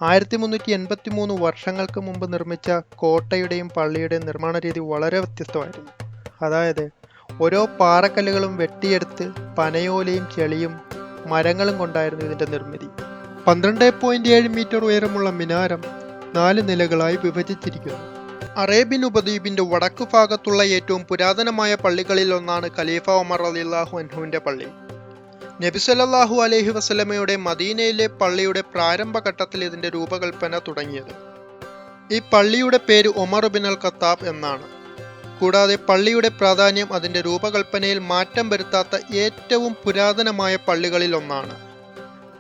1383 വർഷങ്ങൾക്ക് മുമ്പ് നിർമ്മിച്ച കോട്ടയുടെയും പള്ളിയുടെയും നിർമ്മാണ രീതി വളരെ വ്യത്യസ്തമായിരുന്നു. അതായത് ഓരോ പാറക്കല്ലുകളും വെട്ടിയെടുത്ത് പനയോലയും ചെളിയും മരങ്ങളും കൊണ്ടായിരുന്നു ഇതിൻ്റെ നിർമ്മിതി. 12.7 മീറ്റർ ഉയരമുള്ള മിനാരം 4 നിലകളായി വിഭജിച്ചിരിക്കുന്നു. അറേബ്യൻ ഉപദ്വീപിന്റെ വടക്കു ഭാഗത്തുള്ള ഏറ്റവും പുരാതനമായ പള്ളികളിൽ ഒന്നാണ് ഖലീഫ ഉമർ റളിയല്ലാഹു അൻഹുവിന്റെ പള്ളി. നബി സല്ലല്ലാഹു അലൈഹി വസല്ലമയുടെ മദീനയിലെ പള്ളിയുടെ പ്രാരംഭഘട്ടത്തിൽ ഇതിന്റെ രൂപകൽപ്പന തുടങ്ങിയത്. ഈ പള്ളിയുടെ പേര് ഉമർ ബിൻ അൽ ഖത്താബ് എന്നാണ്. കൂടാതെ പള്ളിയുടെ പ്രാധാന്യം അതിന്റെ രൂപകൽപ്പനയിൽ മാറ്റം വരുത്താത്ത ഏറ്റവും പുരാതനമായ പള്ളികളിൽ ഒന്നാണ്.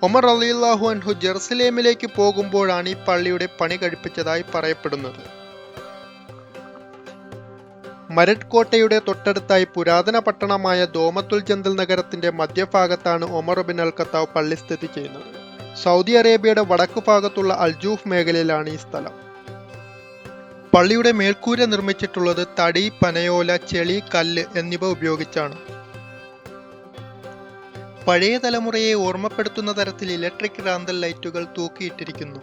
ഉമർ റളിയല്ലാഹു അൻഹു ജെറുസലേമിലേക്ക് പോകുമ്പോഴാണ് ഈ പള്ളിയുടെ പണി കഴിപ്പിച്ചതായി പറയപ്പെടുന്നത്. മരട് കോട്ടയുടെ തൊട്ടടുത്തായി പുരാതന പട്ടണമായ ദോമത്തുൽ ജന്തൽ നഗരത്തിന്റെ മധ്യഭാഗത്താണ് ഉമർ ബിൻ അൽ ഖത്താബ് പള്ളി സ്ഥിതി ചെയ്യുന്നത്. സൗദി അറേബ്യയുടെ വടക്കു ഭാഗത്തുള്ള അൽജൂഫ് മേഖലയിലാണ് ഈ സ്ഥലം. പള്ളിയുടെ മേൽക്കൂര നിർമ്മിച്ചിട്ടുള്ളത് തടി, പനയോല, ചെളി, കല്ല് എന്നിവ ഉപയോഗിച്ചാണ്. പഴയ തലമുറയെ ഓർമ്മപ്പെടുത്തുന്ന തരത്തിൽ ഇലക്ട്രിക് റാന്തൽ ലൈറ്റുകൾ തൂക്കിയിട്ടിരിക്കുന്നു.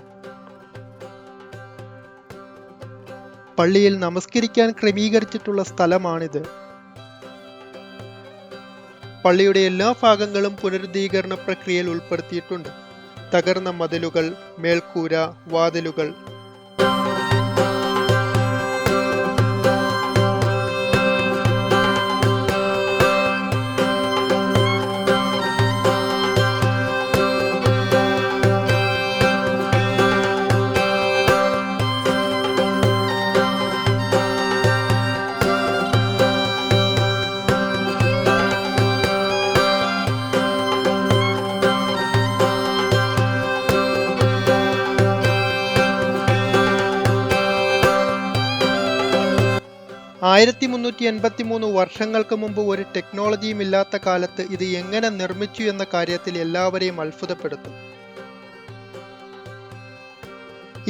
പള്ളിയിൽ നമസ്കരിക്കാൻ ക്രമീകരിച്ചിട്ടുള്ള സ്ഥലമാണിത്. പള്ളിയുടെ എല്ലാ ഭാഗങ്ങളും പുനരുദ്ധീകരണ പ്രക്രിയയിൽ ഉൾപ്പെടുത്തിയിട്ടുണ്ട്. തകർന്ന മതിലുകൾ, മേൽക്കൂര, വാതിലുകൾ. ആയിരത്തി 1383 വർഷങ്ങൾക്ക് മുമ്പ് ഒരു ടെക്നോളജിയും ഇല്ലാത്ത കാലത്ത് ഇത് എങ്ങനെ നിർമ്മിച്ചു എന്ന കാര്യത്തിൽ എല്ലാവരെയും അത്ഭുതപ്പെടുത്തും.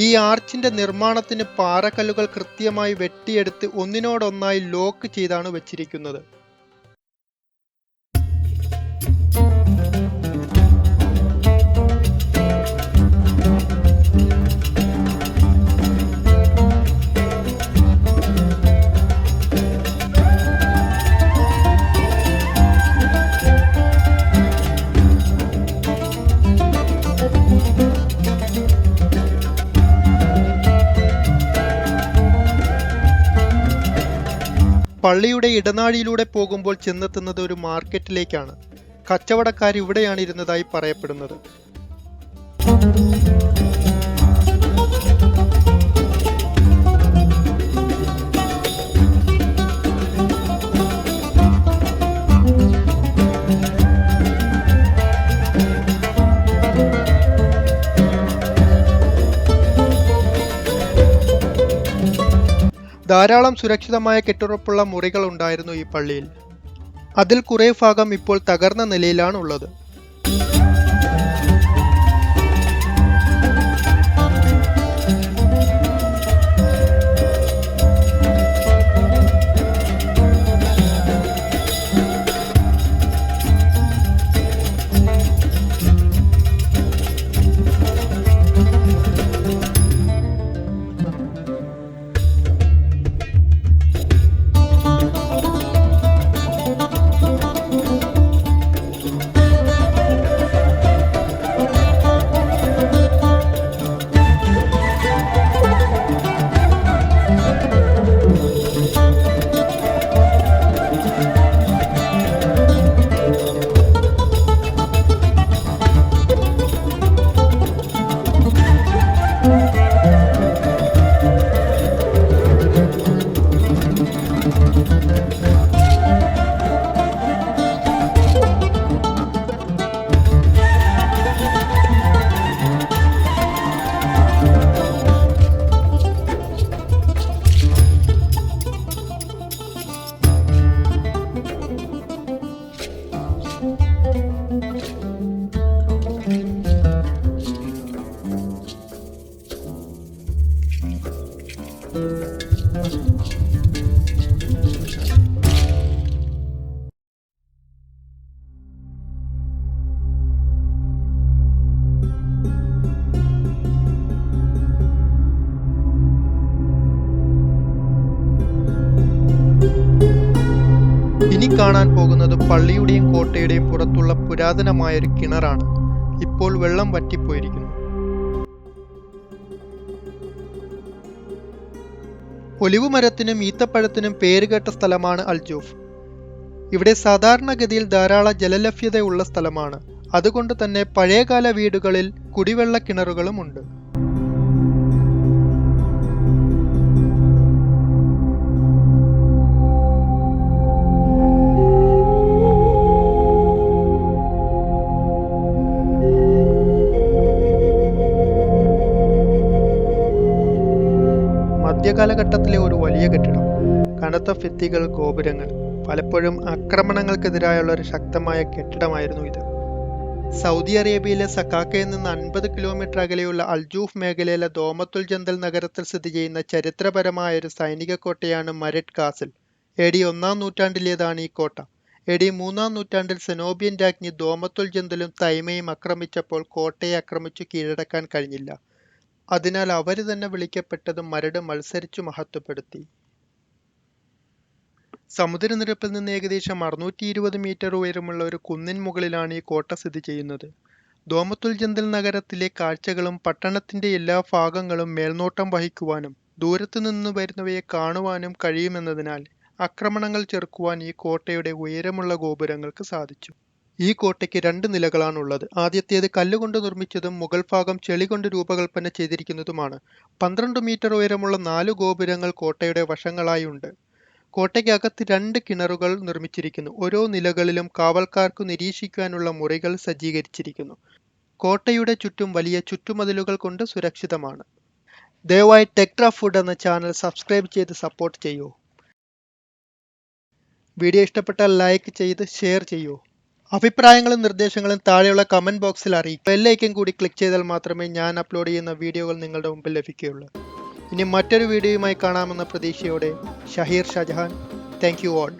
ഈ ആർച്ചിന്റെ നിർമ്മാണത്തിന് പാറക്കല്ലുകൾ കൃത്യമായി വെട്ടിയെടുത്ത് ഒന്നിനോടൊന്നായി ലോക്ക് ചെയ്താണ് വെച്ചിരിക്കുന്നത്. പള്ളിയുടെ ഇടനാഴിയിലൂടെ പോകുമ്പോൾ ചെന്നെത്തുന്നത് ഒരു മാർക്കറ്റിലേക്കാണ്. കച്ചവടക്കാർ ഇവിടെയാണ് ഇരുന്നതായി പറയപ്പെടുന്നത്. ധാരാളം സുരക്ഷിതമായ കെട്ടുറപ്പുള്ള മുറികൾ ഉണ്ടായിരുന്നു ഈ പള്ളിയിൽ. അതിൽ കുറേ ഭാഗം ഇപ്പോൾ തകർന്ന നിലയിലാണ് ഉള്ളത്. കാണാൻ പോകുന്നത് പള്ളിയുടെയും കോട്ടയുടെയും പുറത്തുള്ള പുരാതനമായൊരു കിണറാണ്. ഇപ്പോൾ വെള്ളം വറ്റിപ്പോയിരിക്കുന്നു. ഒലിവ് മരത്തിനും ഈത്തപ്പഴത്തിനും പേരുകേട്ട സ്ഥലമാണ് അൽജൂഫ്. ഇവിടെ സാധാരണഗതിയിൽ ധാരാളം ജലലഭ്യതയുള്ള സ്ഥലമാണ്. അതുകൊണ്ട് തന്നെ പഴയകാല വീടുകളിൽ കുടിവെള്ള കിണറുകളും ഉണ്ട്. മധ്യകാലഘട്ടത്തിലെ ഒരു വലിയ കെട്ടിടം, കനത്ത ഭിത്തികൾ, ഗോപുരങ്ങൾ. പലപ്പോഴും ആക്രമണങ്ങൾക്കെതിരായുള്ള ഒരു ശക്തമായ കെട്ടിടമായിരുന്നു ഇത്. സൗദി അറേബ്യയിലെ സക്കാക്കയിൽ നിന്ന് 50 കിലോമീറ്റർ അകലെയുള്ള അൽജൂഫ് മേഖലയിലെ ദോമത്തുൽ ജന്തൽ നഗരത്തിൽ സ്ഥിതി ചെയ്യുന്ന ചരിത്രപരമായ ഒരു സൈനിക കോട്ടയാണ് മരഡ് കാസിൽ. AD 1-ാം നൂറ്റാണ്ടിലേതാണ് ഈ കോട്ട. AD 3-ാം നൂറ്റാണ്ടിൽ സെനോബിയൻ രാജ്ഞി ദോമത്തുൽ ജന്തലും തൈമയും ആക്രമിച്ചപ്പോൾ കോട്ടയെ ആക്രമിച്ചു കീഴടക്കാൻ കഴിഞ്ഞില്ല. അതിനാൽ അവർ തന്നെ വിളിക്കപ്പെട്ടത് മരട് മത്സരിച്ചു മഹത്വപ്പെടുത്തി. സമുദ്രനിരപ്പിൽ നിന്ന് ഏകദേശം 620 മീറ്റർ ഉയരമുള്ള ഒരു കുന്നിൻ മുകളിലാണ് ഈ കോട്ട സ്ഥിതി ചെയ്യുന്നത്. ദോമത്തുൽ ജന്തൽ നഗരത്തിലെ കാഴ്ചകളും പട്ടണത്തിന്റെ എല്ലാ ഭാഗങ്ങളും മേൽനോട്ടം വഹിക്കുവാനും ദൂരത്തു നിന്ന് വരുന്നവയെ കാണുവാനും കഴിയുമെന്നതിനാൽ ആക്രമണങ്ങൾ ചെറുക്കുവാൻ ഈ കോട്ടയുടെ ഉയരമുള്ള ഗോപുരങ്ങൾക്ക് സാധിച്ചു. ഈ കോട്ടയ്ക്ക് 2 നിലകളാണുള്ളത്. ആദ്യത്തേത് കല്ലുകൊണ്ട് നിർമ്മിച്ചതും മുകൾ ഭാഗം ചെളി കൊണ്ട് രൂപകൽപ്പന ചെയ്തിരിക്കുന്നതുമാണ്. 12 മീറ്റർ ഉയരമുള്ള 4 ഗോപുരങ്ങൾ കോട്ടയുടെ വശങ്ങളായി ഉണ്ട്. കോട്ടയ്ക്കകത്ത് 2 കിണറുകൾ നിർമ്മിച്ചിരിക്കുന്നു. ഓരോ നിലകളിലും കാവൽക്കാർക്ക് നിരീക്ഷിക്കാനുള്ള മുറികൾ സജ്ജീകരിച്ചിരിക്കുന്നു. കോട്ടയുടെ ചുറ്റും വലിയ ചുറ്റുമതിലുകൾ കൊണ്ട് സുരക്ഷിതമാണ്. ദയവായി ടെക്ട്ര ഫുഡ് എന്ന ചാനൽ സബ്സ്ക്രൈബ് ചെയ്ത് സപ്പോർട്ട് ചെയ്യൂ. വീഡിയോ ഇഷ്ടപ്പെട്ടാൽ ലൈക്ക് ചെയ്ത് ഷെയർ ചെയ്യൂ. അഭിപ്രായങ്ങളും നിർദ്ദേശങ്ങളും താഴെയുള്ള കമന്റ് ബോക്സിൽ അറിയിക്കും. ബെൽ ഐക്കൺ കൂടി ക്ലിക്ക് ചെയ്താൽ മാത്രമേ ഞാൻ അപ്ലോഡ് ചെയ്യുന്ന വീഡിയോകൾ നിങ്ങളുടെ മുമ്പിൽ ലഭിക്കുകയുള്ളൂ. ഇനി മറ്റൊരു വീഡിയോയുമായി കാണാമെന്ന പ്രതീക്ഷയോടെ Shaheer Shajahan. Thank you all.